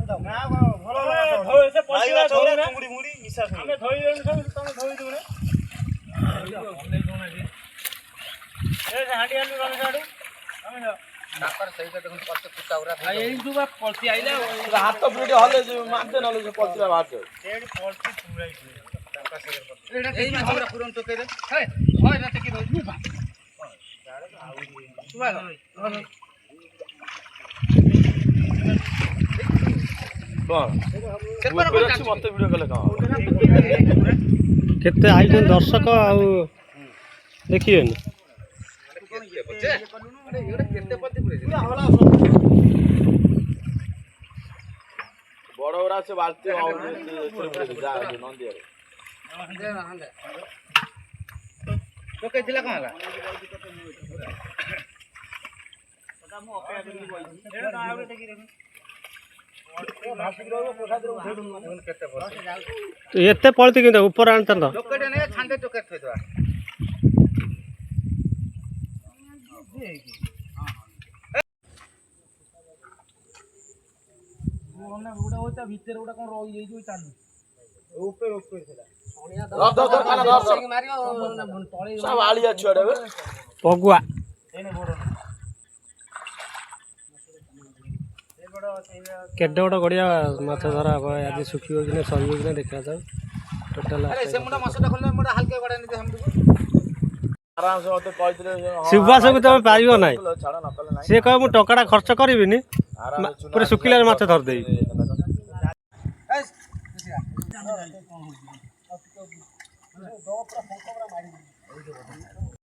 ନା ଭଲ ଧୋଇ ସେ ପଇସା ଧୋଇ ମୁଡି ମୁଡି ମିଶା ଆମେ ଧୋଇ ଦେଉଛୁ ସବୁ ତମେ ଧୋଇ ଦେଉନା ଏ ହାଣ୍ଡି ହାଣ୍ଡି ଗଲେ ସାଡୁ ଆମେ ଯାଅ ତାଙ୍କର ସେଇଟା ଦେଖୁନ ପଛ କୁଟା ଉରା ଏଇ ଯୋଉ ପଳତି ଆଇଲା ହାତ ପିଟି ହଲେ ମାରତେ ନଲେ ସେ ପଛରା ବାହାରତେ ସେଇଠି ପଳତି ପୁରାଇ ତାଙ୍କ ସେରେ ଏଇ ମାଛ ଉରା ପୁରନ ଟୋକେଇ ଦେ ହେ ହୋय ନା ଟେକି ଦଉଛୁ ବା ସୁବା मत वीडियो कले केते आइछन दर्शक आउ देखिएन बड़ बड़ा से बाल्टी टोके दिला कहां ला एते पळती कि ऊपर आणतन टोकेटे ने छांदे टोके थई दवा ओने उडा होता भीतर उडा कोन रही जाई जो चालू ऊपर ऊपर थिला मारियो तळे सब आलिया छुआडे पगुआ एने बड़ केडे बड़ गड़िया माछ धरा आज सुखियो कि सरियो कि देखा जाऊ टोटल अरे से मुंडा माछटा खोलले मुंडा हल्के गडा नि हम आराम से मते कहतिले शिवास को तमे पारियो नाही छाड़ न कले नाही से कह मु टकाडा खर्च करबिनी पूरे सुखिला माछ धर देई ए